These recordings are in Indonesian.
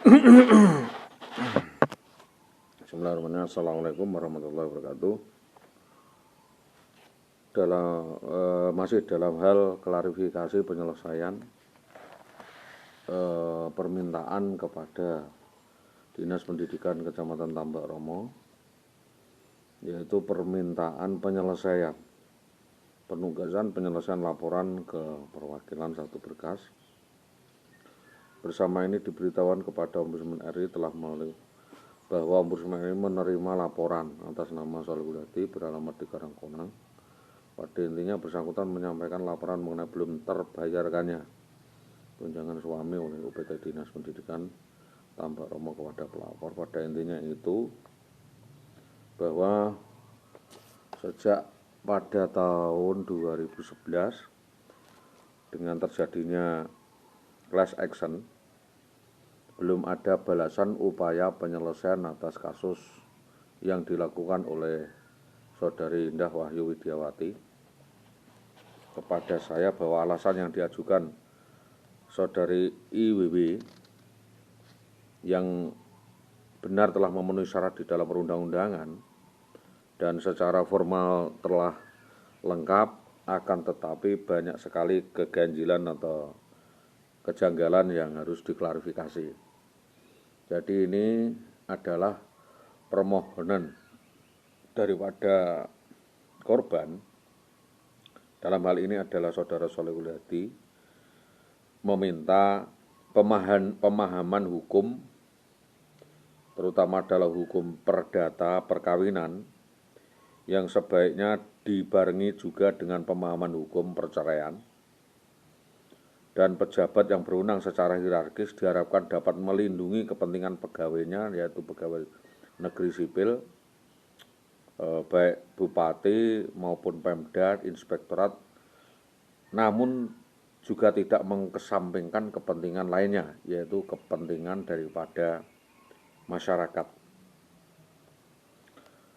Bismillahirrahmanirrahim. Assalamualaikum warahmatullahi wabarakatuh. Masih dalam hal klarifikasi penyelesaian permintaan kepada Dinas Pendidikan Kecamatan Tambak Romo, yaitu permintaan penyelesaian penyelesaian laporan ke perwakilan satu berkas. Bersama ini diberitahukan kepada Ombudsman RI bahwa Ombudsman RI menerima laporan atas nama Solihulati beralamat di Karangkonang. Pada intinya bersangkutan menyampaikan laporan mengenai belum terbayarkannya tunjangan suami oleh UPT Dinas Pendidikan Tambak Romo kepada pelapor. Pada intinya itu bahwa sejak pada tahun 2011 dengan terjadinya class action, belum ada balasan upaya penyelesaian atas kasus yang dilakukan oleh Saudari Indah Wahyu Widiawati kepada saya bahwa alasan yang diajukan Saudari IWW yang benar telah memenuhi syarat di dalam perundang-undangan dan secara formal telah lengkap, akan tetapi banyak sekali keganjilan atau kejanggalan yang harus diklarifikasi. Jadi ini adalah permohonan daripada korban, dalam hal ini adalah Saudara Solihulati, meminta pemahaman hukum, terutama adalah hukum perdata perkawinan, yang sebaiknya dibarengi juga dengan pemahaman hukum perceraian. Dan pejabat yang berwenang secara hierarkis diharapkan dapat melindungi kepentingan pegawainya, yaitu pegawai negeri sipil, baik bupati maupun Pemda, inspektorat, namun juga tidak mengesampingkan kepentingan lainnya, yaitu kepentingan daripada masyarakat.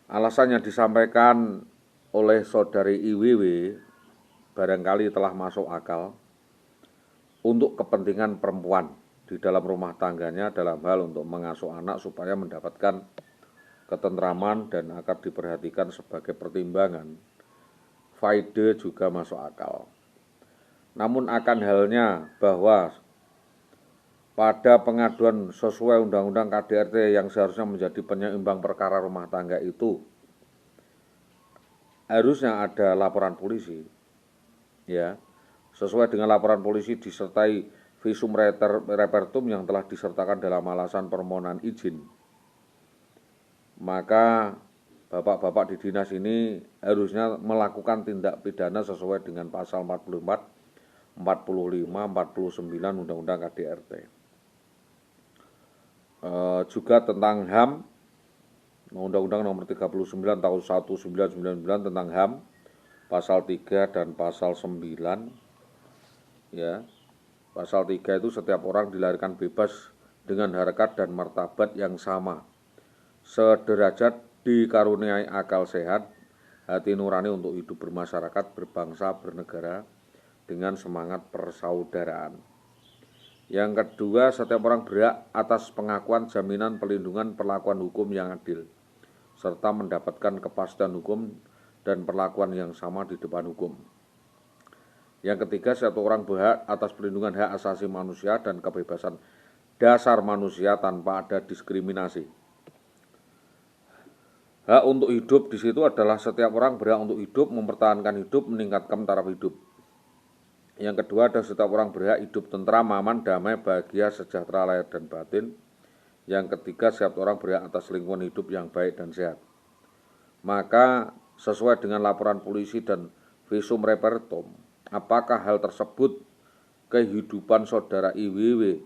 Alasan yang disampaikan oleh Saudari IWW barangkali telah masuk akal untuk kepentingan perempuan di dalam rumah tangganya dalam hal untuk mengasuh anak supaya mendapatkan ketentraman dan akan diperhatikan sebagai pertimbangan. Faedah juga masuk akal. Namun akan halnya bahwa pada pengaduan sesuai Undang-Undang KDRT yang seharusnya menjadi penyeimbang perkara rumah tangga itu harusnya ada laporan polisi, ya. Sesuai dengan laporan polisi disertai visum repertum yang telah disertakan dalam alasan permohonan izin. Maka bapak-bapak di dinas ini harusnya melakukan tindak pidana sesuai dengan pasal 44, 45, 49 Undang-Undang KDRT. Juga tentang HAM, Undang-Undang nomor 39 tahun 1999 tentang HAM, pasal 3 dan pasal 9. Ya, pasal 3 itu setiap orang dilahirkan bebas dengan harkat dan martabat yang sama, sederajat, dikaruniai akal sehat, hati nurani untuk hidup bermasyarakat, berbangsa, bernegara dengan semangat persaudaraan. Yang kedua, setiap orang berhak atas pengakuan, jaminan, perlindungan, perlakuan hukum yang adil, serta mendapatkan kepastian hukum dan perlakuan yang sama di depan hukum. Yang ketiga, satu orang berhak atas perlindungan hak asasi manusia dan kebebasan dasar manusia tanpa ada diskriminasi. Hak untuk hidup di situ adalah setiap orang berhak untuk hidup, mempertahankan hidup, meningkatkan taraf hidup. Yang kedua, ada setiap orang berhak hidup tentram, aman, damai, bahagia, sejahtera lahir dan batin. Yang ketiga, setiap orang berhak atas lingkungan hidup yang baik dan sehat. Maka sesuai dengan laporan polisi dan visum repertum, apakah hal tersebut kehidupan Saudara IWW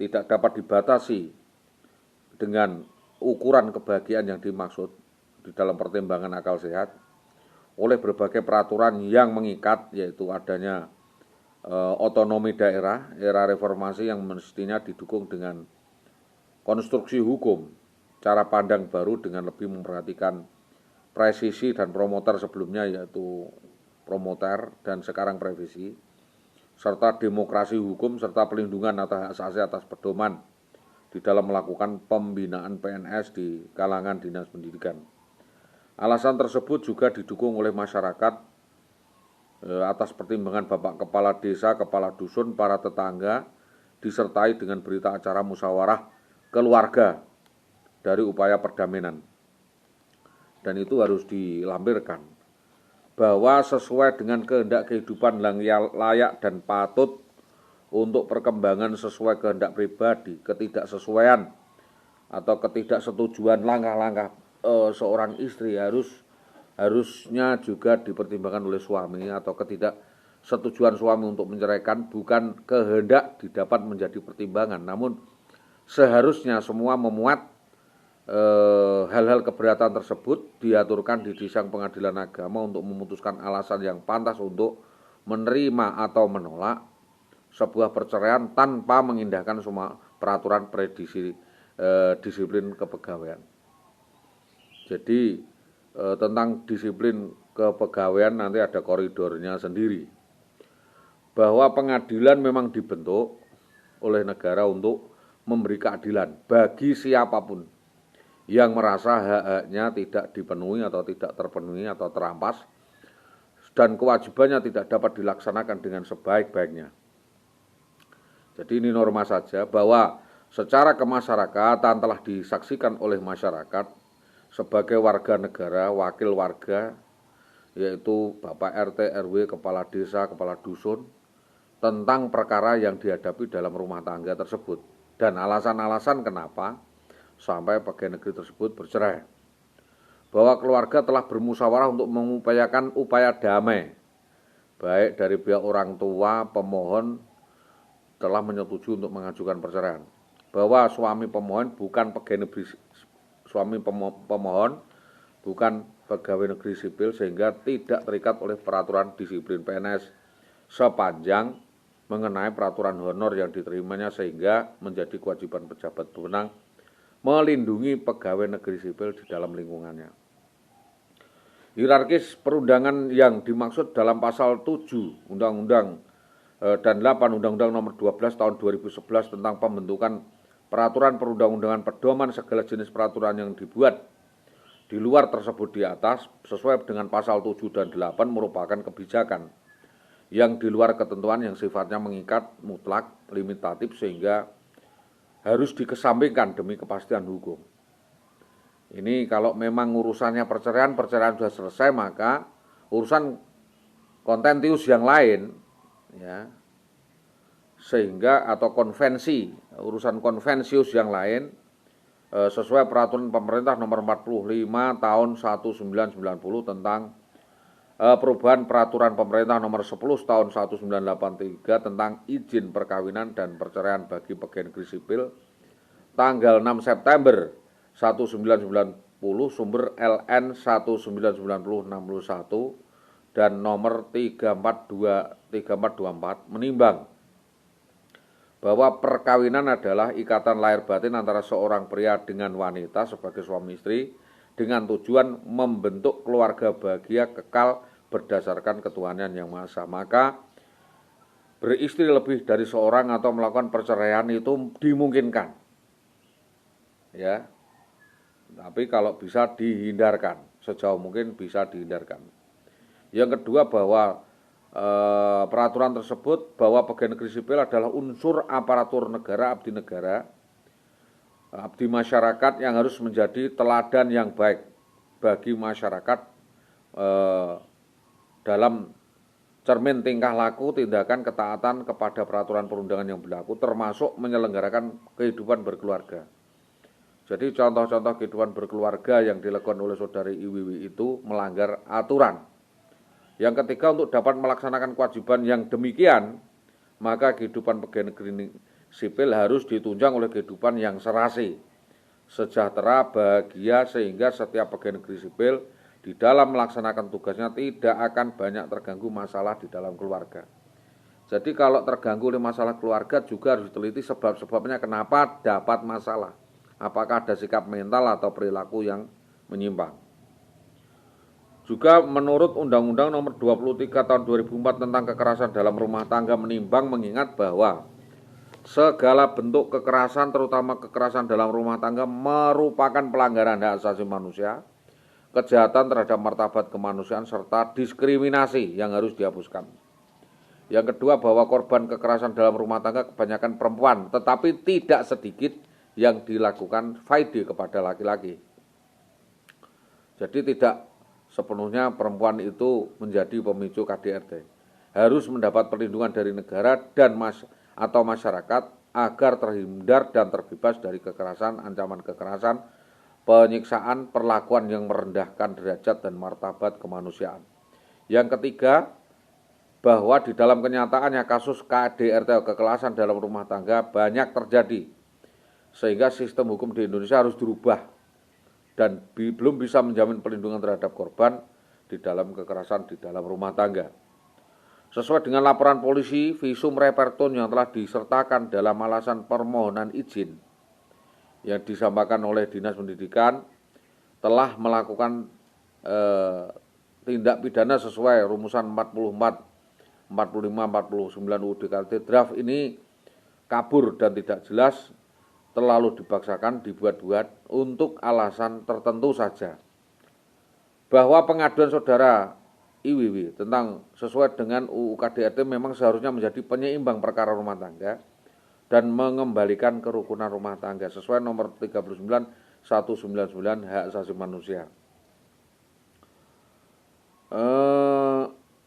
tidak dapat dibatasi dengan ukuran kebahagiaan yang dimaksud di dalam pertimbangan akal sehat oleh berbagai peraturan yang mengikat, yaitu adanya otonomi daerah era reformasi yang mestinya didukung dengan konstruksi hukum, cara pandang baru dengan lebih memperhatikan presisi dan promoter sebelumnya, yaitu promoter dan sekarang presisi, serta demokrasi hukum serta pelindungan atas hak asasi atas pedoman di dalam melakukan pembinaan PNS di kalangan dinas pendidikan. Alasan tersebut juga didukung oleh masyarakat atas pertimbangan Bapak Kepala Desa, Kepala Dusun, para tetangga, disertai dengan berita acara musyawarah keluarga dari upaya perdamaian. Dan itu harus dilampirkan bahwa sesuai dengan kehendak kehidupan yang layak dan patut untuk perkembangan sesuai kehendak pribadi, ketidaksesuaian atau ketidaksetujuan langkah-langkah seorang istri harusnya juga dipertimbangkan oleh suami, atau ketidaksetujuan suami untuk menceraikan bukan kehendak didapat menjadi pertimbangan, namun seharusnya semua memuat hal-hal keberatan tersebut diaturkan di sidang pengadilan agama untuk memutuskan alasan yang pantas untuk menerima atau menolak sebuah perceraian tanpa mengindahkan semua peraturan disiplin kepegawaian. Jadi tentang disiplin kepegawaian nanti ada koridornya sendiri. Bahwa pengadilan memang dibentuk oleh negara untuk memberi keadilan bagi siapapun yang merasa hak-haknya tidak dipenuhi atau tidak terpenuhi atau terampas dan kewajibannya tidak dapat dilaksanakan dengan sebaik-baiknya. Jadi ini norma saja bahwa secara kemasyarakatan telah disaksikan oleh masyarakat sebagai warga negara, wakil warga, yaitu Bapak RT, RW, Kepala Desa, Kepala Dusun, tentang perkara yang dihadapi dalam rumah tangga tersebut dan alasan-alasan kenapa sampai pegawai negeri tersebut bercerai. Bahwa keluarga telah bermusyawarah untuk mengupayakan upaya damai, baik dari pihak orang tua pemohon telah menyetujui untuk mengajukan perceraian. Bahwa suami pemohon bukan pegawai negeri, pemohon bukan pegawai negeri sipil sehingga tidak terikat oleh peraturan disiplin PNS sepanjang mengenai peraturan honor yang diterimanya sehingga menjadi kewajiban pejabat berwenang melindungi pegawai negeri sipil di dalam lingkungannya. Hierarkis perundangan yang dimaksud dalam pasal 7 Undang-Undang dan 8 Undang-Undang nomor 12 tahun 2011 tentang pembentukan peraturan perundang-undangan pedoman segala jenis peraturan yang dibuat di luar tersebut di atas sesuai dengan pasal 7 dan 8 merupakan kebijakan yang di luar ketentuan yang sifatnya mengikat, mutlak, limitatif sehingga harus dikesampingkan demi kepastian hukum. Ini kalau memang urusannya perceraian sudah selesai, maka urusan kontentius yang lain ya sehingga atau urusan konvensius yang lain sesuai peraturan pemerintah nomor 45 tahun 1990 tentang perubahan peraturan pemerintah nomor 10 tahun 1983 tentang izin perkawinan dan perceraian bagi pegawai negeri sipil tanggal 6 September 1990 sumber LN 1990-61 dan nomor 3424 menimbang bahwa perkawinan adalah ikatan lahir batin antara seorang pria dengan wanita sebagai suami istri dengan tujuan membentuk keluarga bahagia kekal berdasarkan ketuhanan yang Maha Esa. Maka beristri lebih dari seorang atau melakukan perceraian itu dimungkinkan. Ya. Tapi kalau bisa dihindarkan, sejauh mungkin bisa dihindarkan. Yang kedua bahwa peraturan tersebut bahwa pegawai negeri sipil adalah unsur aparatur negara, abdi masyarakat yang harus menjadi teladan yang baik bagi masyarakat dalam cermin tingkah laku, tindakan, ketaatan kepada peraturan perundangan yang berlaku, termasuk menyelenggarakan kehidupan berkeluarga. Jadi contoh-contoh kehidupan berkeluarga yang dilakukan oleh saudari Iwiwi itu melanggar aturan. Yang ketiga, untuk dapat melaksanakan kewajiban yang demikian, maka kehidupan pegawai negeri sipil harus ditunjang oleh kehidupan yang serasi, sejahtera, bahagia, sehingga setiap pegawai negeri sipil di dalam melaksanakan tugasnya tidak akan banyak terganggu masalah di dalam keluarga. Jadi kalau terganggu oleh masalah keluarga juga harus diteliti sebab-sebabnya kenapa dapat masalah. Apakah ada sikap mental atau perilaku yang menyimpang. Juga menurut Undang-Undang nomor 23 tahun 2004 tentang kekerasan dalam rumah tangga menimbang mengingat bahwa segala bentuk kekerasan, terutama kekerasan dalam rumah tangga, merupakan pelanggaran hak asasi manusia, kejahatan terhadap martabat kemanusiaan, serta diskriminasi yang harus dihapuskan. Yang kedua, bahwa korban kekerasan dalam rumah tangga kebanyakan perempuan, tetapi tidak sedikit yang dilakukan faidi kepada laki-laki. Jadi tidak sepenuhnya perempuan itu menjadi pemicu KDRT. Harus mendapat perlindungan dari negara dan atau masyarakat agar terhindar dan terbebas dari kekerasan, ancaman kekerasan, penyiksaan, perlakuan yang merendahkan derajat dan martabat kemanusiaan. Yang ketiga, bahwa di dalam kenyataannya kasus KDRT, kekerasan dalam rumah tangga, banyak terjadi, sehingga sistem hukum di Indonesia harus dirubah dan belum bisa menjamin perlindungan terhadap korban di dalam kekerasan di dalam rumah tangga. Sesuai dengan laporan polisi, visum repertum yang telah disertakan dalam alasan permohonan izin yang disampaikan oleh Dinas Pendidikan telah melakukan tindak pidana sesuai rumusan 44, 45, 49 UUD KDRT. Draft ini kabur dan tidak jelas, terlalu dipaksakan, dibuat-buat untuk alasan tertentu saja. Bahwa pengaduan saudara IWW tentang sesuai dengan UU KDRT memang seharusnya menjadi penyeimbang perkara rumah tangga dan mengembalikan kerukunan rumah tangga sesuai nomor 39 199 hak asasi manusia.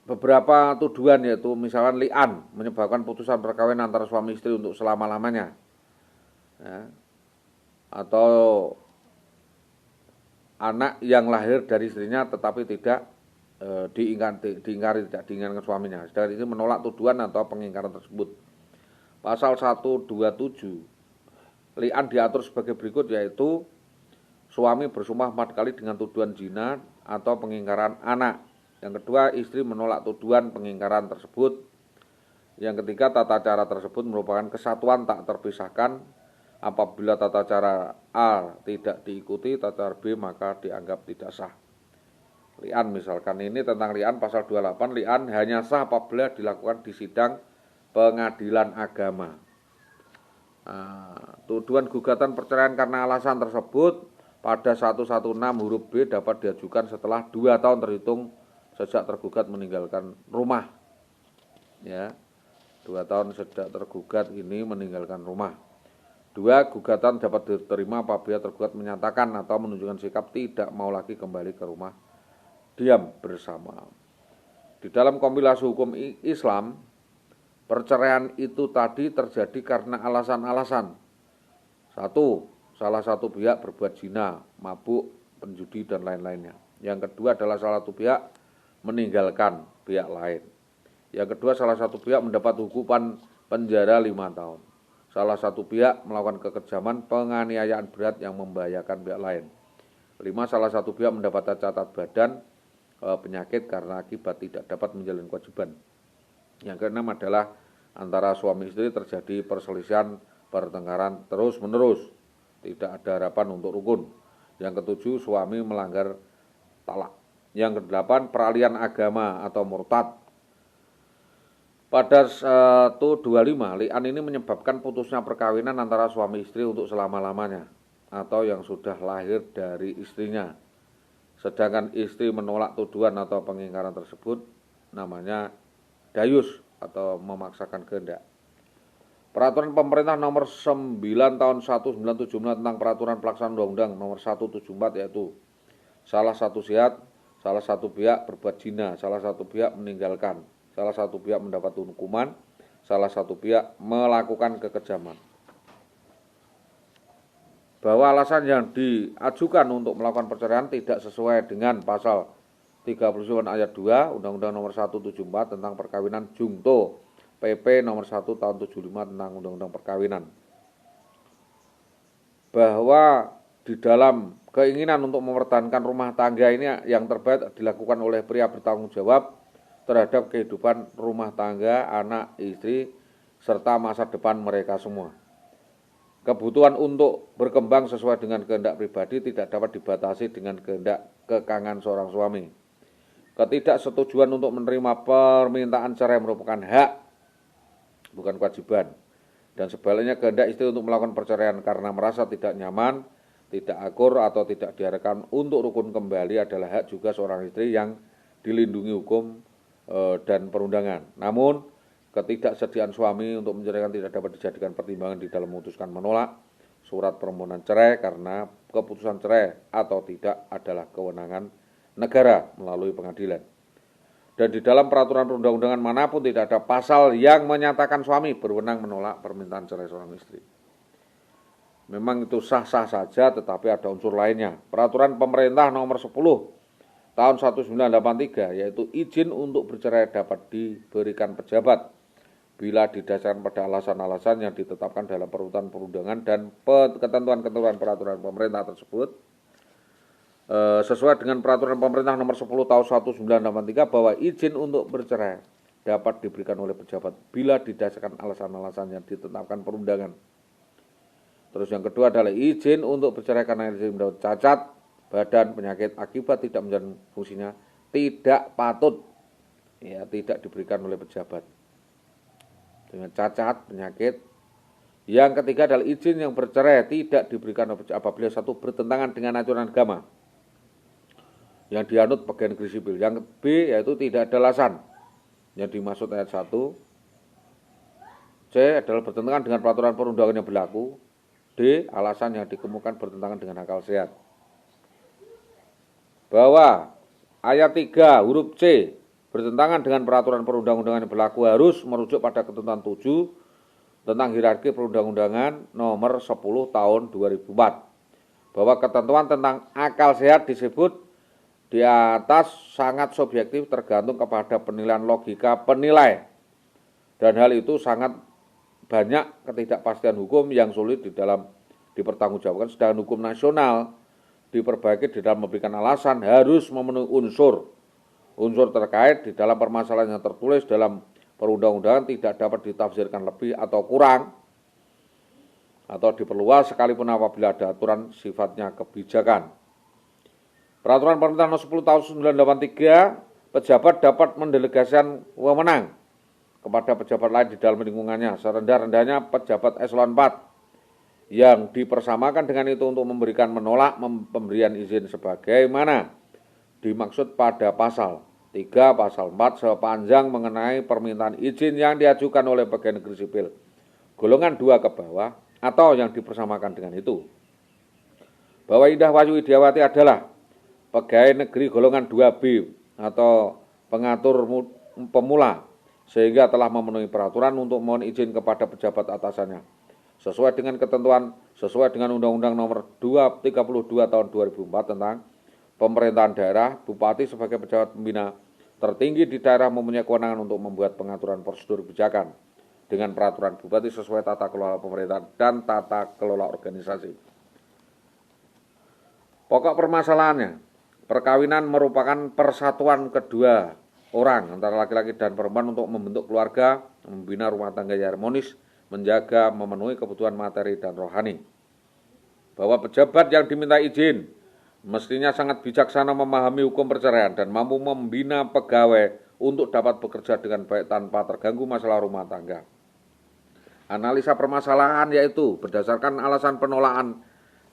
Beberapa tuduhan yaitu misalkan li'an menyebabkan putusan perkawinan antara suami istri untuk selama-lamanya, ya, atau anak yang lahir dari istrinya tetapi tidak diingkari, tidak diinginkan suaminya. Sedangkan ini menolak tuduhan atau pengingkaran tersebut. Pasal 127 li'an diatur sebagai berikut, yaitu suami bersumpah 4 kali dengan tuduhan zina atau pengingkaran anak. Yang kedua, istri menolak tuduhan pengingkaran tersebut. Yang ketiga, tata cara tersebut merupakan kesatuan tak terpisahkan. Apabila tata cara A tidak diikuti, tata cara B maka dianggap tidak sah. Li'an misalkan ini tentang li'an pasal 28, li'an hanya sah apabila dilakukan di sidang pengadilan agama. Tuduhan gugatan perceraian karena alasan tersebut pada 116 huruf B dapat diajukan setelah 2 tahun terhitung sejak tergugat meninggalkan rumah. Ya, 2 tahun sejak tergugat ini meninggalkan rumah. 2, gugatan dapat diterima apabila tergugat menyatakan atau menunjukkan sikap tidak mau lagi kembali ke rumah diam bersama. Di dalam kompilasi hukum Islam, perceraian itu tadi terjadi karena alasan-alasan. 1, salah satu pihak berbuat zina, mabuk, penjudi, dan lain-lainnya. Yang kedua adalah salah satu pihak meninggalkan pihak lain. Yang kedua, salah satu pihak mendapat hukuman penjara 5 tahun. Salah satu pihak melakukan kekejaman, penganiayaan berat yang membahayakan pihak lain. 5, salah satu pihak mendapat cacat badan, penyakit karena akibat tidak dapat menjalani kewajiban. Yang keenam adalah antara suami istri terjadi perselisihan, pertengkaran terus-menerus, tidak ada harapan untuk rukun. Yang ketujuh, suami melanggar talak. Yang kedelapan, peralihan agama atau murtad. Pada 125, li'an ini menyebabkan putusnya perkawinan antara suami istri untuk selama-lamanya atau yang sudah lahir dari istrinya. Sedangkan istri menolak tuduhan atau pengingkaran tersebut, namanya dayus atau memaksakan kehendak. Peraturan Pemerintah nomor 9 tahun 1979 tentang peraturan pelaksanaan Undang-Undang nomor 174, yaitu salah satu pihak berbuat zina, salah satu pihak meninggalkan, salah satu pihak mendapat hukuman, salah satu pihak melakukan kekejaman. Bahwa alasan yang diajukan untuk melakukan perceraian tidak sesuai dengan pasal 39 ayat 2 Undang-Undang nomor 174 tentang perkawinan Jungto PP nomor 1 tahun 75 tentang Undang-Undang perkawinan. Bahwa di dalam keinginan untuk mempertahankan rumah tangga ini yang terbaik dilakukan oleh pria bertanggung jawab terhadap kehidupan rumah tangga, anak, istri, serta masa depan mereka semua. Kebutuhan untuk berkembang sesuai dengan kehendak pribadi tidak dapat dibatasi dengan kehendak kekangan seorang suami. Ketidaksetujuan untuk menerima permintaan cerai merupakan hak, bukan kewajiban. Dan sebaliknya kehendak istri untuk melakukan perceraian karena merasa tidak nyaman, tidak akur atau tidak diarahkan untuk rukun kembali adalah hak juga seorang istri yang dilindungi hukum dan perundangan. Namun ketidaksediaan suami untuk menceraikan tidak dapat dijadikan pertimbangan di dalam memutuskan menolak surat permohonan cerai karena keputusan cerai atau tidak adalah kewenangan negara melalui pengadilan. Dan di dalam peraturan perundang-undangan manapun tidak ada pasal yang menyatakan suami berwenang menolak permintaan cerai seorang istri. Memang itu sah-sah saja, tetapi ada unsur lainnya. Peraturan pemerintah nomor 10 tahun 1983, yaitu izin untuk bercerai dapat diberikan pejabat bila didasarkan pada alasan-alasan yang ditetapkan dalam peraturan perundangan dan ketentuan-ketentuan peraturan pemerintah tersebut, sesuai dengan peraturan pemerintah nomor 10 tahun 1983 bahwa izin untuk bercerai dapat diberikan oleh pejabat bila didasarkan alasan-alasan yang ditetapkan perundangan. Terus yang kedua adalah izin untuk bercerai karena izin mendapat cacat, badan, penyakit akibat tidak menjalankan fungsinya tidak patut, ya, tidak diberikan oleh pejabat dengan cacat, penyakit. Yang ketiga adalah izin yang bercerai tidak diberikan apabila satu bertentangan dengan aturan agama yang dianut pegawai negeri sipil. Yang B yaitu tidak ada alasan yang dimaksud ayat 1. C adalah bertentangan dengan peraturan perundangan yang berlaku. D alasan yang dikemukakan bertentangan dengan akal sehat. Bahwa ayat 3 huruf C bertentangan dengan peraturan perundang-undangan yang berlaku harus merujuk pada ketentuan 7 tentang hierarki perundang-undangan nomor 10 tahun 2004. Bahwa ketentuan tentang akal sehat disebut di atas sangat subjektif tergantung kepada penilaian logika penilai. Dan hal itu sangat banyak ketidakpastian hukum yang sulit di dalam dipertanggungjawabkan, sedangkan hukum nasional diperbaiki di dalam memberikan alasan harus memenuhi unsur terkait di dalam permasalahan yang tertulis dalam perundang-undangan tidak dapat ditafsirkan lebih atau kurang atau diperluas sekalipun apabila ada aturan sifatnya kebijakan. Peraturan pemerintah nomor 10 tahun 1983, pejabat dapat mendelegasikan wewenang kepada pejabat lain di dalam lingkungannya, serendah-rendahnya pejabat eselon 4 yang dipersamakan dengan itu untuk memberikan menolak pemberian izin sebagaimana dimaksud pada pasal 3, pasal 4 sepanjang mengenai permintaan izin yang diajukan oleh pegawai negeri sipil golongan 2 ke bawah atau yang dipersamakan dengan itu. Bahwa Indah Wayu Widiawati adalah pegawai negeri golongan 2B atau pengatur pemula sehingga telah memenuhi peraturan untuk mohon izin kepada pejabat atasannya sesuai dengan ketentuan sesuai dengan Undang-Undang Nomor 32 Tahun 2004 tentang pemerintahan daerah. Bupati sebagai pejabat pembina tertinggi di daerah mempunyai kewenangan untuk membuat pengaturan prosedur kebijakan dengan peraturan bupati sesuai tata kelola pemerintahan dan tata kelola organisasi. Pokok permasalahannya, perkawinan merupakan persatuan kedua orang antara laki-laki dan perempuan untuk membentuk keluarga, membina rumah tangga yang harmonis, menjaga, memenuhi kebutuhan materi dan rohani. Bahwa pejabat yang diminta izin mestinya sangat bijaksana memahami hukum perceraian dan mampu membina pegawai untuk dapat bekerja dengan baik tanpa terganggu masalah rumah tangga. Analisa permasalahan yaitu berdasarkan alasan penolakan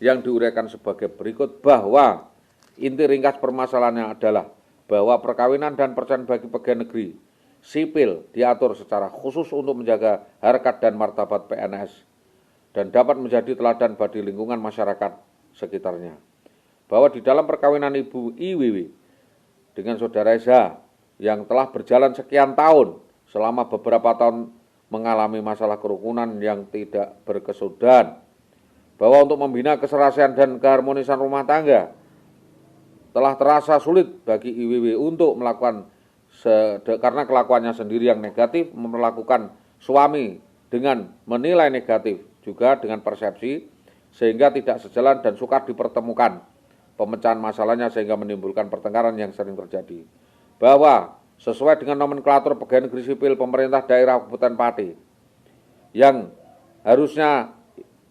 yang diuraikan sebagai berikut bahwa inti ringkas permasalahannya adalah bahwa perkawinan dan perceraian bagi pegawai negeri sipil diatur secara khusus untuk menjaga harkat dan martabat PNS dan dapat menjadi teladan bagi lingkungan masyarakat sekitarnya. Bahwa di dalam perkawinan Ibu IWW dengan Saudara Eza yang telah berjalan sekian tahun selama beberapa tahun mengalami masalah kerukunan yang tidak berkesudahan, bahwa untuk membina keserasian dan keharmonisan rumah tangga telah terasa sulit bagi IWW untuk melakukan karena kelakuannya sendiri yang negatif, memperlakukan suami dengan menilai negatif juga dengan persepsi sehingga tidak sejalan dan sukar dipertemukan pemecahan masalahnya sehingga menimbulkan pertengkaran yang sering terjadi. Bahwa sesuai dengan nomenklatur pegawai negeri sipil pemerintah daerah Kabupaten Pati yang harusnya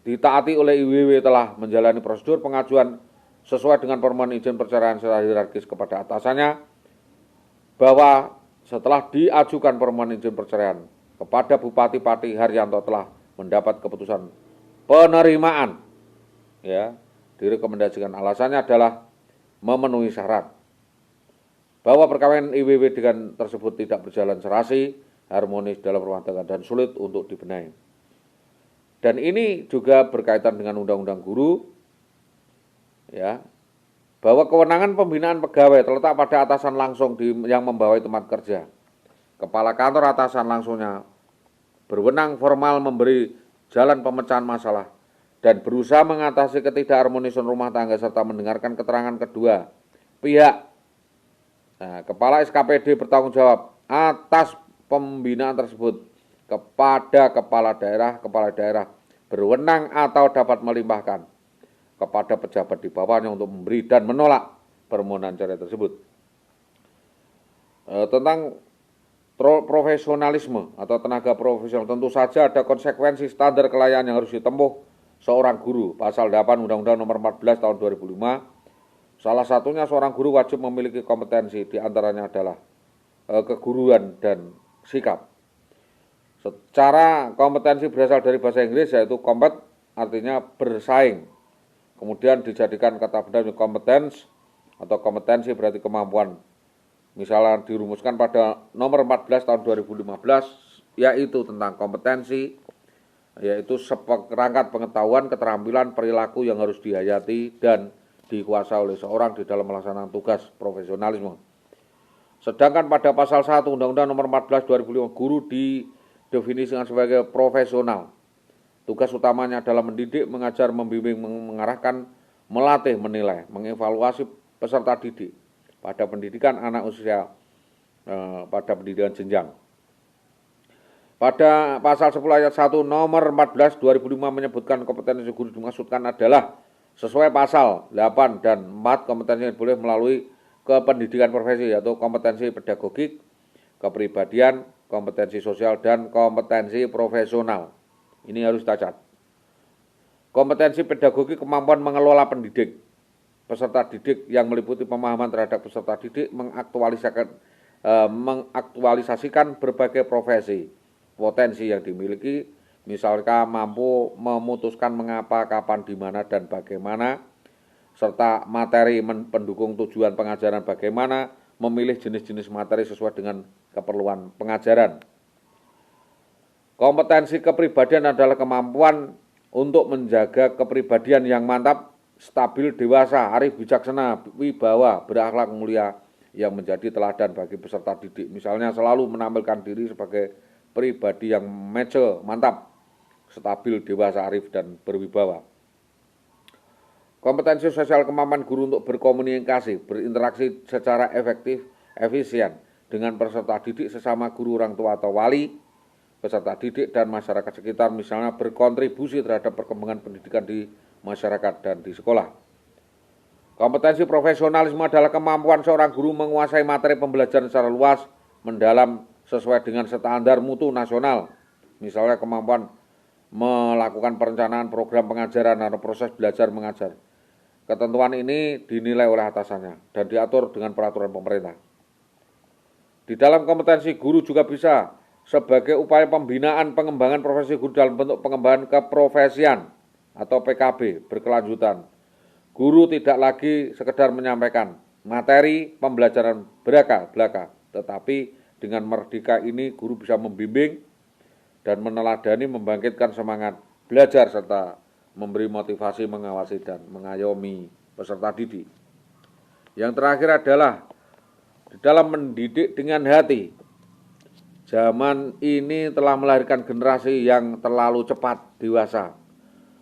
ditaati oleh IWW telah menjalani prosedur pengajuan sesuai dengan permohonan izin perceraian secara hierarkis kepada atasannya, bahwa setelah diajukan permohonan izin perceraian kepada Bupati Pati Haryanto telah mendapat keputusan penerimaan, ya, direkomendasikan. Alasannya adalah memenuhi syarat bahwa perkawinan IWW dengan tersebut tidak berjalan serasi, harmonis dalam rumah tangga dan sulit untuk dibenahi. Dan ini juga berkaitan dengan undang-undang guru, ya, bahwa kewenangan pembinaan pegawai terletak pada atasan langsung yang membawai tempat kerja. Kepala kantor atasan langsungnya berwenang formal memberi jalan pemecahan masalah dan berusaha mengatasi ketidakharmonisan rumah tangga serta mendengarkan keterangan kedua pihak. Nah, kepala SKPD bertanggung jawab atas pembinaan tersebut kepada kepala daerah berwenang atau dapat melimpahkan kepada pejabat di bawahnya untuk memberi dan menolak permohonan cerai tersebut. Tentang profesionalisme atau tenaga profesional, tentu saja ada konsekuensi standar kelayakan yang harus ditempuh seorang guru. Pasal 8 Undang-Undang Nomor 14 Tahun 2005, salah satunya seorang guru wajib memiliki kompetensi, diantaranya adalah keguruan dan sikap. Secara kompetensi berasal dari bahasa Inggris, yaitu compet, artinya bersaing. Kemudian dijadikan kata benda competence atau kompetensi berarti kemampuan. Misalnya dirumuskan pada nomor 14 tahun 2015, yaitu tentang kompetensi, yaitu seperangkat pengetahuan, keterampilan, perilaku yang harus dihayati dan dikuasai oleh seorang di dalam melaksanakan tugas profesionalisme. Sedangkan pada pasal 1 Undang-Undang Nomor 14 2005, guru didefinisikan sebagai profesional. Tugas utamanya adalah mendidik, mengajar, membimbing, mengarahkan, melatih, menilai, mengevaluasi peserta didik pada pendidikan anak usia pada pendidikan jenjang. Pada pasal 10 ayat 1 nomor 14 2005 menyebutkan kompetensi guru dimaksudkan adalah sesuai pasal 8 dan 4 kompetensi yang boleh melalui kependidikan profesi, yaitu kompetensi pedagogik, kepribadian, kompetensi sosial, dan kompetensi profesional. Ini harus dicatat. Kompetensi pedagogik, kemampuan mengelola pendidik, peserta didik yang meliputi pemahaman terhadap peserta didik, mengaktualisasikan berbagai profesi, potensi yang dimiliki, misalkan mampu memutuskan mengapa, kapan, di mana, dan bagaimana, serta materi pendukung tujuan pengajaran bagaimana, memilih jenis-jenis materi sesuai dengan keperluan pengajaran. Kompetensi kepribadian adalah kemampuan untuk menjaga kepribadian yang mantap, stabil, dewasa, arif, bijaksana, wibawa, berakhlak mulia yang menjadi teladan bagi peserta didik. Misalnya selalu menampilkan diri sebagai pribadi yang mature, mantap, stabil, dewasa, arif, dan berwibawa. Kompetensi sosial, kemampuan guru untuk berkomunikasi, berinteraksi secara efektif, efisien dengan peserta didik, sesama guru, orang tua atau wali, peserta didik, dan masyarakat sekitar, misalnya berkontribusi terhadap perkembangan pendidikan di masyarakat dan di sekolah. Kompetensi profesionalisme adalah kemampuan seorang guru menguasai materi pembelajaran secara luas, mendalam, sesuai dengan standar mutu nasional. Misalnya kemampuan melakukan perencanaan program pengajaran atau proses belajar mengajar. Ketentuan ini dinilai oleh atasannya dan diatur dengan peraturan pemerintah. Di dalam kompetensi guru juga bisa sebagai upaya pembinaan pengembangan profesi guru dalam bentuk pengembangan keprofesian atau PKB berkelanjutan. Guru tidak lagi sekedar menyampaikan materi pembelajaran belaka, tetapi dengan merdeka ini guru bisa membimbing dan meneladani, membangkitkan semangat belajar serta memberi motivasi, mengawasi dan mengayomi peserta didik. Yang terakhir adalah di dalam mendidik dengan hati. Zaman ini telah melahirkan generasi yang terlalu cepat dewasa.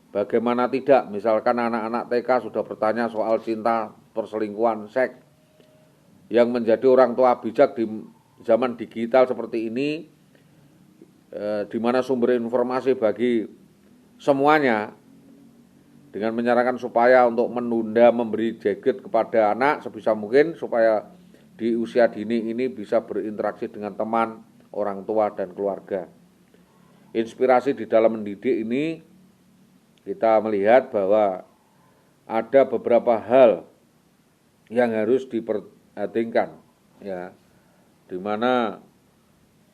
Bagaimana tidak, misalkan anak-anak TK sudah bertanya soal cinta, perselingkuhan, seks. Yang menjadi orang tua bijak di zaman digital seperti ini, di mana sumber informasi bagi semuanya, dengan menyarankan supaya untuk menunda memberi gadget kepada anak sebisa mungkin, supaya di usia dini ini bisa berinteraksi dengan teman, orang tua, dan keluarga. Inspirasi di dalam mendidik ini kita melihat bahwa ada beberapa hal yang harus diperhatikan, ya, di mana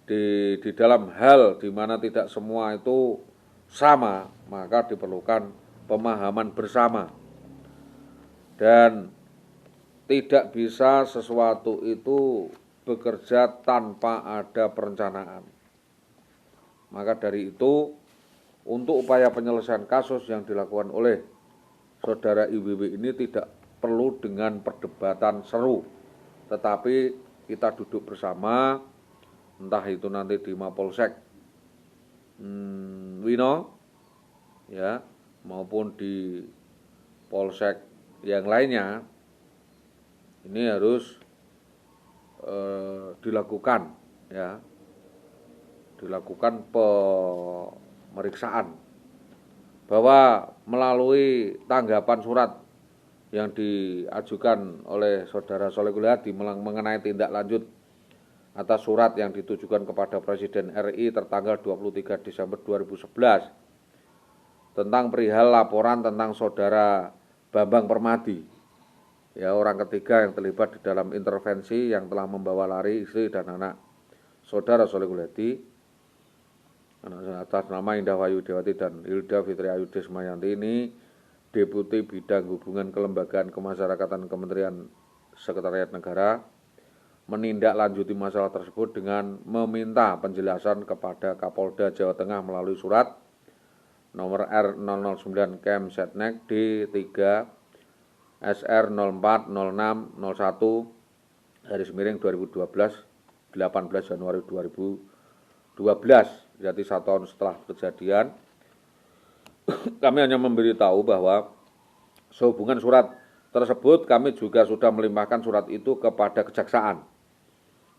di dalam hal di mana tidak semua itu sama, maka diperlukan pemahaman bersama. Dan tidak bisa sesuatu itu bekerja tanpa ada perencanaan. Maka dari itu, untuk upaya penyelesaian kasus yang dilakukan oleh saudara IWW ini tidak perlu dengan perdebatan seru, tetapi kita duduk bersama, entah itu nanti di Mapolsek Wino, ya, maupun di Polsek yang lainnya, ini harus dilakukan, ya, dilakukan pemeriksaan bahwa melalui tanggapan surat yang diajukan oleh saudara Sholehul Hadi mengenai tindak lanjut atas surat yang ditujukan kepada Presiden RI tertanggal 23 Desember 2011 tentang perihal laporan tentang saudara Bambang Permadi, ya, orang ketiga yang terlibat di dalam intervensi yang telah membawa lari istri dan anak saudara Sholehul Hadi atas nama Indah Wayu Dewati dan Hilda Fitri Ayu Desmayanti ini, Deputi Bidang Hubungan Kelembagaan Kemasyarakatan Kementerian Sekretariat Negara, menindaklanjuti masalah tersebut dengan meminta penjelasan kepada Kapolda Jawa Tengah melalui surat nomor R009 Kem Setnek D3 SR 040601/2012 18 Januari 2012. Jadi 1 tahun setelah kejadian, kami hanya memberitahu bahwa sehubungan surat tersebut kami juga sudah melimpahkan surat itu kepada Kejaksaan,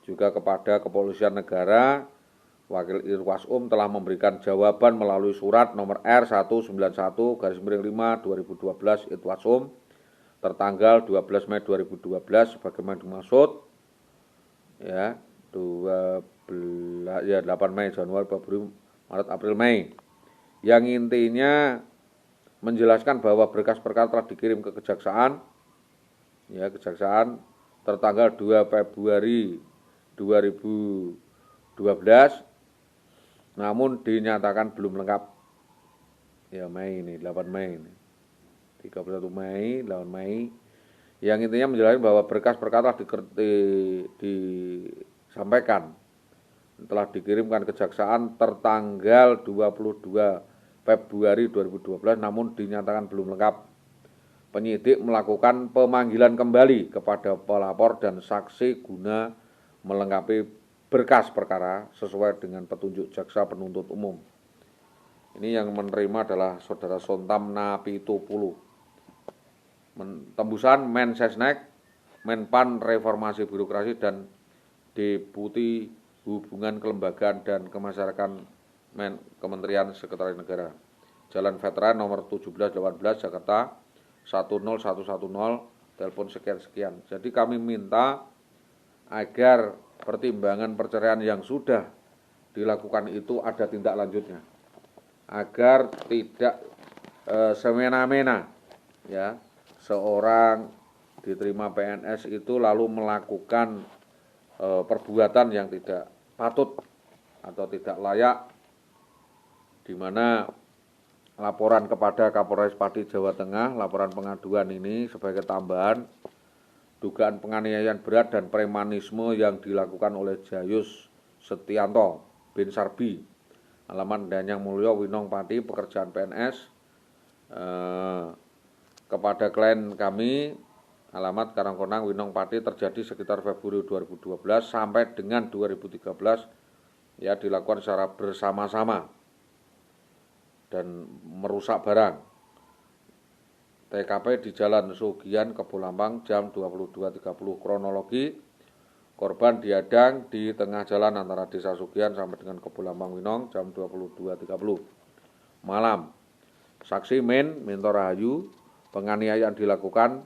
juga kepada Kepolisian Negara. Wakil Irwasum telah memberikan jawaban melalui surat nomor R191/5/2012 Irwasum tertanggal 12 Mei 2012 sebagaimana dimaksud, ya, 8 Mei, Januari, Februari, Maret, April, Mei, yang intinya menjelaskan bahwa berkas perkara telah dikirim ke Kejaksaan, ya, Kejaksaan tertanggal 2 Februari 2012, namun dinyatakan belum lengkap, ya, Mei ini, 8 Mei ini, 31 Mei, 8 Mei, yang intinya menjelaskan bahwa berkas perkara telah disampaikan, telah dikirimkan Kejaksaan tertanggal 22 Februari 2012, namun dinyatakan belum lengkap. Penyidik melakukan pemanggilan kembali kepada pelapor dan saksi guna melengkapi berkas perkara sesuai dengan petunjuk jaksa penuntut umum. Ini yang menerima adalah saudara Sontam Napitupulu. Tembusan Mensesnek, Menpan Reformasi Birokrasi, dan Deputi Hubungan Kelembagaan dan Kemasyarakatan Kementerian Sekretariat Negara. Jalan Veteran nomor 1718 Jakarta 10110, telepon sekian-sekian. Jadi kami minta agar pertimbangan perceraian yang sudah dilakukan itu ada tindak lanjutnya, agar tidak semena-mena, ya, seorang diterima PNS itu lalu melakukan perbuatan yang tidak patut atau tidak layak, di mana laporan kepada Kapolres Pati Jawa Tengah, laporan pengaduan ini sebagai tambahan dugaan penganiayaan berat dan premanisme yang dilakukan oleh Jayus Setianto bin Sarbi, alamat Danyang Mulyo, Winong Pati, pekerjaan PNS, kepada klien kami, alamat Karangkonang, Winong Pati, terjadi sekitar Februari 2012 sampai dengan 2013, ya, dilakukan secara bersama-sama dan merusak barang. TKP di Jalan Sugian, Kebolampang, jam 22.30. Kronologi: korban diadang di tengah jalan antara Desa Sugian sampai dengan Kebolampang Winong, jam 22.30 malam. Saksi Minto Rahayu, penganiayaan dilakukan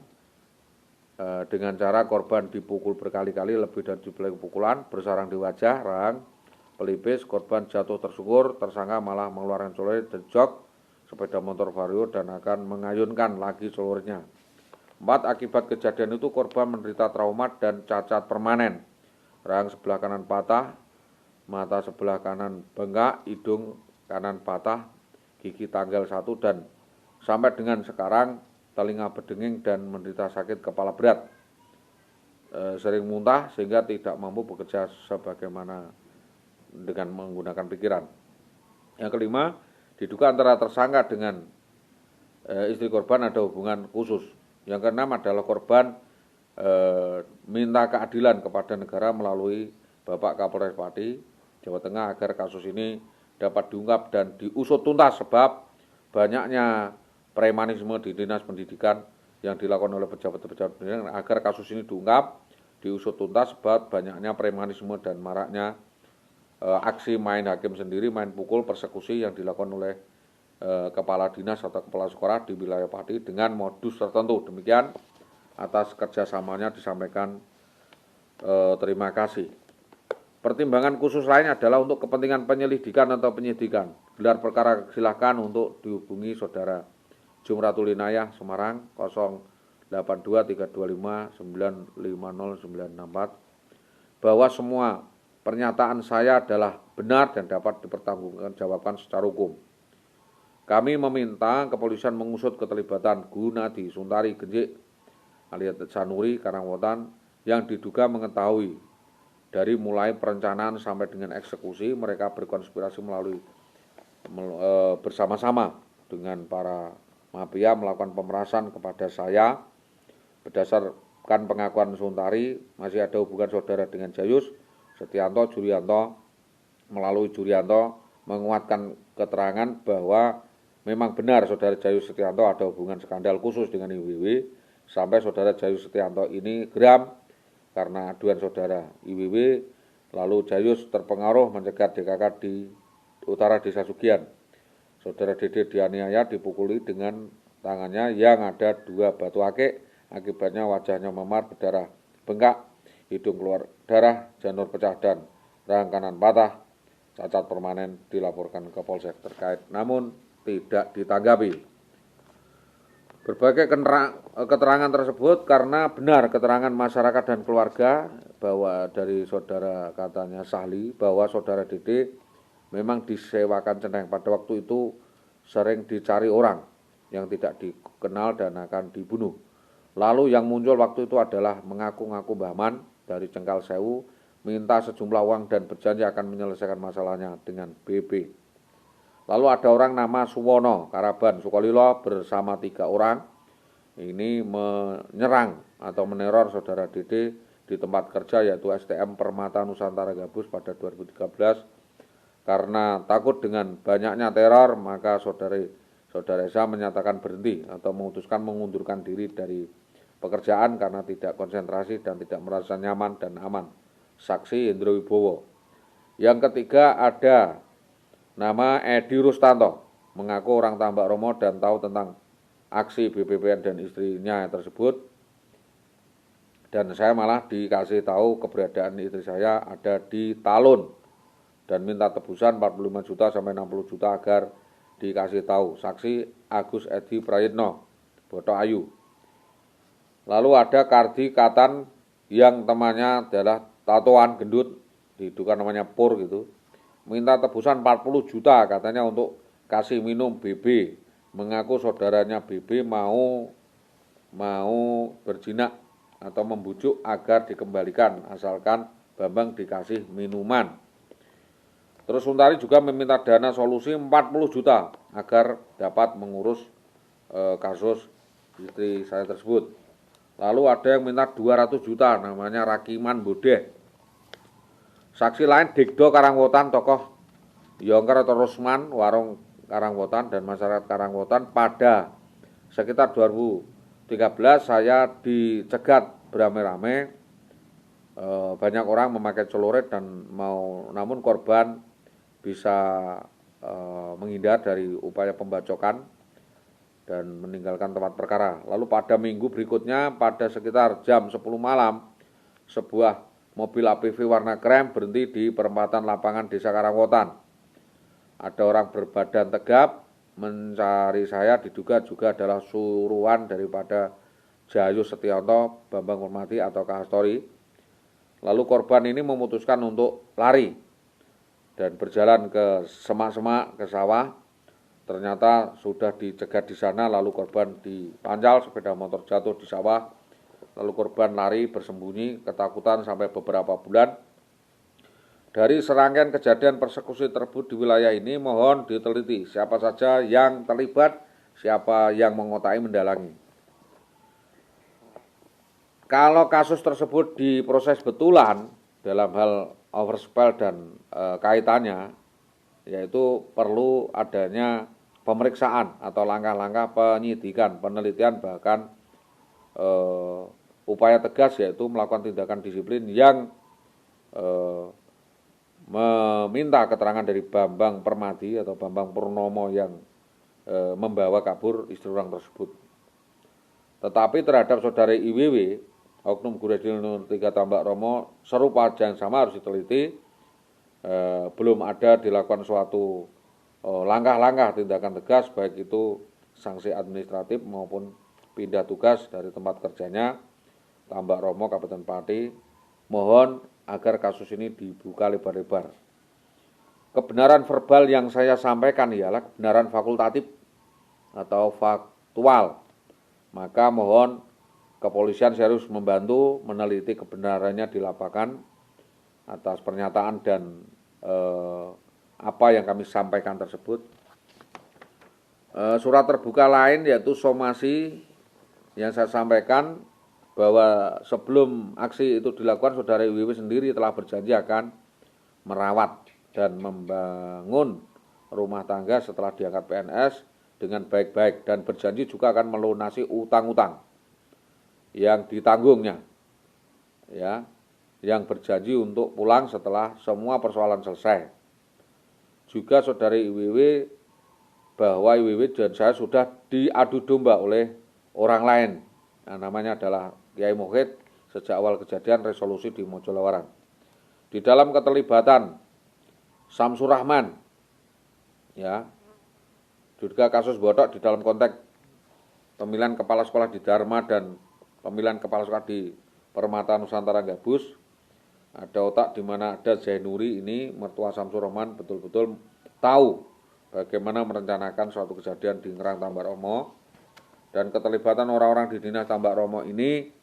dengan cara korban dipukul berkali-kali, lebih dari 17 pukulan, bersarang di wajah, rahang, pelipis, korban jatuh tersungkur, tersangka malah mengeluarkan celurit dan jok sepeda motor Vario dan akan mengayunkan lagi celuritnya. 4. Akibat kejadian itu korban menderita trauma dan cacat permanen. Rahang sebelah kanan patah, mata sebelah kanan bengkak, hidung kanan patah, gigi tanggal 1 dan sampai dengan sekarang telinga berdenging dan menderita sakit kepala berat, sering muntah sehingga tidak mampu bekerja sebagaimana dengan menggunakan pikiran. Yang kelima, diduga antara tersangka dengan istri korban ada hubungan khusus. Yang keenam adalah korban minta keadilan kepada negara melalui Bapak Kapolres Pati, Jawa Tengah agar kasus ini dapat diungkap dan diusut tuntas sebab banyaknya premanisme di Dinas Pendidikan yang dilakukan oleh pejabat-pejabat pendidikan agar kasus ini diungkap, diusut tuntas sebab banyaknya premanisme dan maraknya aksi main hakim sendiri, main pukul, persekusi yang dilakukan oleh kepala dinas atau kepala sekolah di wilayah Pati dengan modus tertentu. Demikian atas kerjasamanya disampaikan terima kasih. Pertimbangan khusus lain adalah untuk kepentingan penyelidikan atau penyidikan. Gelar perkara silakan untuk dihubungi Saudara Jumratul Inayah Semarang 082325950964 bahwa semua pernyataan saya adalah benar dan dapat dipertanggungjawabkan secara hukum. Kami meminta kepolisian mengusut keterlibatan Gunadi Suntari Genjik alias Sanuri Karangwotan yang diduga mengetahui dari mulai perencanaan sampai dengan eksekusi. Mereka berkonspirasi melalui bersama-sama dengan para mafia melakukan pemerasan kepada saya. Berdasarkan pengakuan Suntari, masih ada hubungan saudara dengan Jayus Setianto Jurianto. Melalui Jurianto menguatkan keterangan bahwa memang benar saudara Jayus Setianto ada hubungan skandal khusus dengan IWW, sampai saudara Jayus Setianto ini geram karena aduan saudara IWW, lalu Jayus terpengaruh mencegat DKK di utara Desa Sugian. Saudara Dede dianiaya, dipukuli dengan tangannya yang ada 2 batu akik, akibatnya wajahnya memar, berdarah, bengkak, hidung keluar darah, janur pecah dan rahang kanan patah, cacat permanen, dilaporkan ke Polsek terkait namun tidak ditanggapi. Berbagai keterangan tersebut karena benar keterangan masyarakat dan keluarga bahwa dari saudara katanya Sahli bahwa saudara Dede memang disewakan centeng pada waktu itu sering dicari orang yang tidak dikenal dan akan dibunuh. Lalu yang muncul waktu itu adalah mengaku-ngaku Mbah Man dari Cengkal Sewu, minta sejumlah uang dan berjanji akan menyelesaikan masalahnya dengan BB. Lalu ada orang nama Suwono Karaban Sukolilo bersama 3 orang ini menyerang atau meneror saudara Dede di tempat kerja yaitu STM Permata Nusantara Gabus pada 2013. Karena takut dengan banyaknya teror, maka saudara Esa menyatakan berhenti atau memutuskan mengundurkan diri dari pekerjaan karena tidak konsentrasi dan tidak merasa nyaman dan aman. Saksi Indro Wibowo. Yang ketiga ada nama Edi Rustanto, mengaku orang Tambak Romo dan tahu tentang aksi BPPN dan istrinya tersebut. Dan saya malah dikasih tahu keberadaan istri saya ada di Talun dan minta tebusan 45 juta sampai 60 juta agar dikasih tahu. Saksi Agus Edi Prayitno, Boto Ayu. Lalu ada Kardi Katan yang temannya adalah tatoan gendut, diduga namanya Pur gitu. Minta tebusan 40 juta katanya untuk kasih minum BB. Mengaku saudaranya BB mau berjinak atau membujuk agar dikembalikan asalkan Bambang dikasih minuman. Terus Suntari juga meminta dana solusi 40 juta agar dapat mengurus kasus istri saya tersebut. Lalu ada yang minta 200 juta namanya Rakiman Bodeh. Saksi lain Digdo Karangwotan, tokoh Yongker atau Rusman, warung Karangwotan dan masyarakat Karangwotan. Pada sekitar 2013 saya dicegat beramai-ramai, banyak orang memakai celurit dan namun korban bisa menghindar dari upaya pembacokan dan meninggalkan tempat perkara. Lalu pada minggu berikutnya pada sekitar jam 10 malam sebuah mobil APV warna krem berhenti di perempatan lapangan Desa Karangwotan. Ada orang berbadan tegap mencari saya, diduga juga adalah suruhan daripada Jayus Setianto, Bambang Permati atau Kahastori. Lalu korban ini memutuskan untuk lari dan berjalan ke semak-semak, ke sawah. ternyata sudah dicegat di sana, lalu korban dipancal, sepeda motor jatuh di sawah, lalu korban lari bersembunyi ketakutan sampai beberapa bulan. Dari serangkaian kejadian persekusi tersebut di wilayah ini, mohon diteliti siapa saja yang terlibat, siapa yang mengotai mendalangi. Kalau kasus tersebut diproses betulan dalam hal overspell dan kaitannya, yaitu perlu adanya pemeriksaan atau langkah-langkah penyidikan, penelitian, bahkan upaya tegas, yaitu melakukan tindakan disiplin yang meminta keterangan dari Bambang Permadi atau Bambang Purnomo yang membawa kabur istri orang tersebut. Tetapi terhadap saudara IWW, oknum guru SD Nur 3 Tambak Romo, serupa yang sama harus diteliti. Belum ada dilakukan suatu langkah-langkah tindakan tegas, baik itu sanksi administratif maupun pindah tugas dari tempat kerjanya Tambak Romo, Kabupaten Pati. Mohon agar kasus ini dibuka lebar-lebar. Kebenaran verbal yang saya sampaikan ialah kebenaran fakultatif atau faktual. Maka mohon kepolisian serius membantu meneliti kebenarannya di lapangan atas pernyataan dan apa yang kami sampaikan tersebut. Surat terbuka lain yaitu somasi yang saya sampaikan bahwa sebelum aksi itu dilakukan, saudara IWW sendiri telah berjanji akan merawat dan membangun rumah tangga setelah diangkat PNS dengan baik-baik, dan berjanji juga akan melunasi utang-utang yang ditanggungnya, ya, yang berjanji untuk pulang setelah semua persoalan selesai. Juga saudara IWW bahwa IWW dan saya sudah diadu domba oleh orang lain, namanya adalah Kiai Muhid, sejak awal kejadian resolusi di Mojolawaran. Di dalam keterlibatan Samsur Rahman, ya, juga kasus bodok di dalam konteks pemilihan kepala sekolah di Dharma dan pemilihan kepala sekolah di Permata Nusantara Gabus. Ada otak di mana ada Zainuri ini, mertua Samsur Rahman, betul-betul tahu bagaimana merencanakan suatu kejadian di Ngerang Tambak Romo, dan keterlibatan orang-orang di Dinas Tambak Romo ini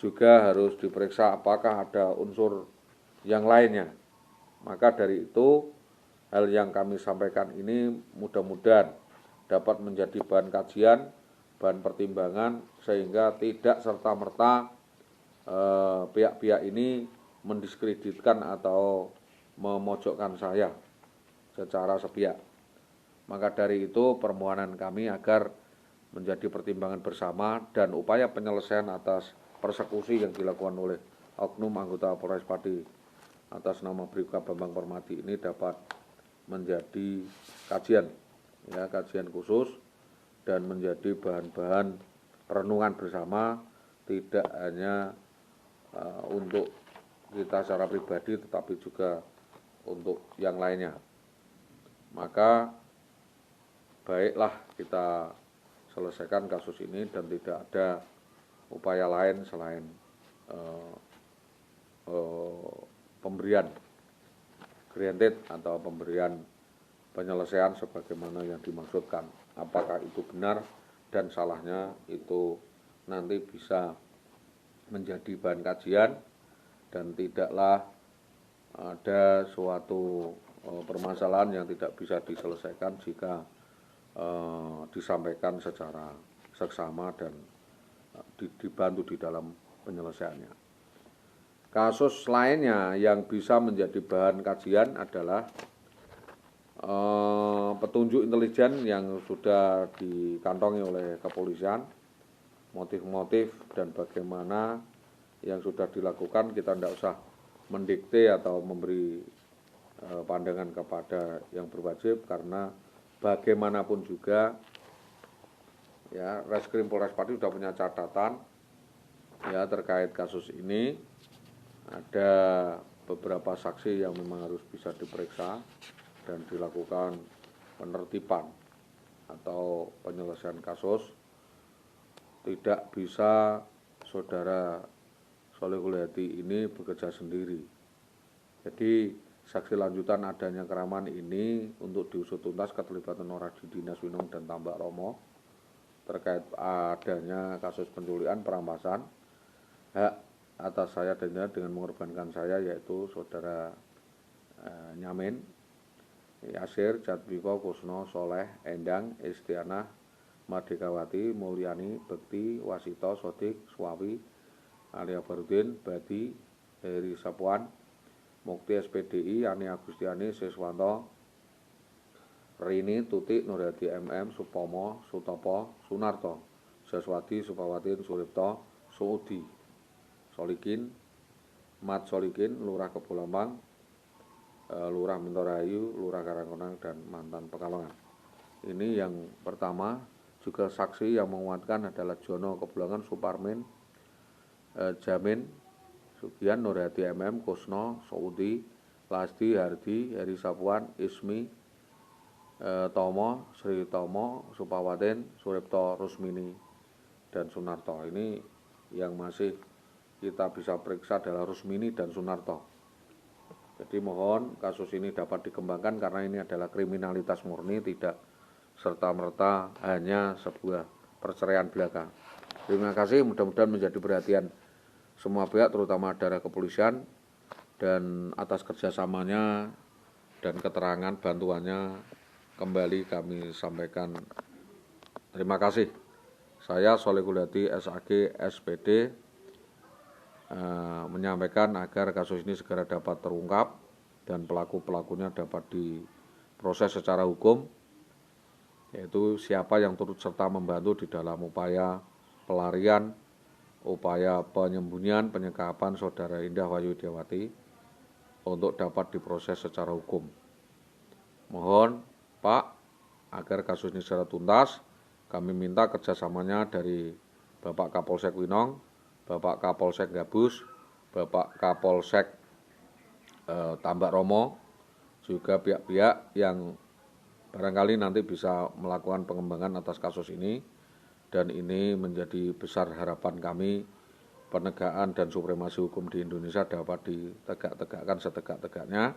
juga harus diperiksa apakah ada unsur yang lainnya. Maka dari itu, hal yang kami sampaikan ini mudah-mudahan dapat menjadi bahan kajian, bahan pertimbangan, sehingga tidak serta-merta pihak-pihak ini mendiskreditkan atau memojokkan saya secara sepihak. Maka dari itu permohonan kami agar menjadi pertimbangan bersama dan upaya penyelesaian atas persekusi yang dilakukan oleh oknum anggota Polres Pati atas nama Bribka Bambang Permadi ini dapat menjadi kajian, ya, kajian khusus, dan menjadi bahan-bahan renungan bersama, tidak hanya untuk kita secara pribadi tetapi juga untuk yang lainnya. Maka baiklah kita selesaikan kasus ini dan tidak ada upaya lain selain pemberian granted atau pemberian penyelesaian sebagaimana yang dimaksudkan. Apakah itu benar dan salahnya itu nanti bisa menjadi bahan kajian, dan tidaklah ada suatu permasalahan yang tidak bisa diselesaikan jika disampaikan secara seksama dan dibantu di dalam penyelesaiannya. Kasus lainnya yang bisa menjadi bahan kajian adalah petunjuk intelijen yang sudah dikantongi oleh kepolisian, motif-motif dan bagaimana yang sudah dilakukan. Kita tidak usah mendikte atau memberi pandangan kepada yang berwajib, karena bagaimanapun juga, ya, Reskrim Polres Pati sudah punya catatan, ya, terkait kasus ini. Ada beberapa saksi yang memang harus bisa diperiksa dan dilakukan penertiban atau penyelesaian kasus. Tidak bisa saudara Sholihul Hadi ini bekerja sendiri. Jadi Saksi lanjutan adanya keraman ini untuk diusut tuntas keterlibatan Noradi Dinas Winong dan Tambak Romo terkait adanya kasus penculikan perampasan hak atas saya dan dengan mengorbankan saya, yaitu saudara Nyamin, Yasir, Jatwiko, Kusno, Soleh, Endang, Istianah, Mardikawati, Mulyani, Bekti, Wasito, Sodik, Swawi, Alia Barudin, Badi, Heri Sapuan, Mukti SPDI, Ani Agustiani, Siswanto, Rini, Tutik, Nurhadi MM, Supomo, Sutopo, Sunarto, Seswadi, Supawatin, Suripto, Suudi, Solikin, Mat Solikin, Lurah Kebulambang, Lurah Mintorayu, Lurah Karangkonang, dan mantan Pekalongan. Ini yang pertama. Juga saksi yang menguatkan adalah Jono Kebulangan, Suparmin, Jamin, Sugian, Nurhadi MM, Kusno, Saudi, Lasdi, Hardi, Heri Sapuan, Ismi, Tomo, Sri Tomo, Supawatin, Suripto, Rusmini, dan Sunarto. Ini yang masih kita bisa periksa adalah Rusmini dan Sunarto. Jadi mohon kasus ini dapat dikembangkan karena ini adalah kriminalitas murni, tidak serta-merta hanya sebuah perceraian belaka. Terima kasih, mudah-mudahan menjadi perhatian semua pihak, terutama dari kepolisian, dan atas kerjasamanya dan keterangan bantuannya kembali kami sampaikan terima kasih. Saya Solehul Hadi SAG SPD menyampaikan agar kasus ini segera dapat terungkap dan pelaku-pelakunya dapat diproses secara hukum, yaitu siapa yang turut serta membantu di dalam upaya pelarian, upaya penyembunyian, penyekapan saudara Indah Wayu Widiawati untuk dapat diproses secara hukum. Mohon Pak, agar kasus ini secara tuntas, kami minta kerjasamanya dari Bapak Kapolsek Winong, Bapak Kapolsek Gabus, Bapak Kapolsek Tambak Romo, juga pihak-pihak yang barangkali nanti bisa melakukan pengembangan atas kasus ini, dan ini menjadi besar harapan kami penegakan dan supremasi hukum di Indonesia dapat ditegak-tegakkan setegak-tegaknya,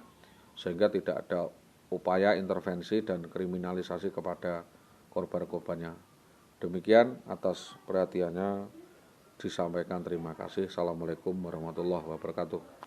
sehingga tidak ada upaya intervensi dan kriminalisasi kepada korban-korbannya. Demikian atas perhatiannya disampaikan, terima kasih. Assalamualaikum warahmatullahi wabarakatuh.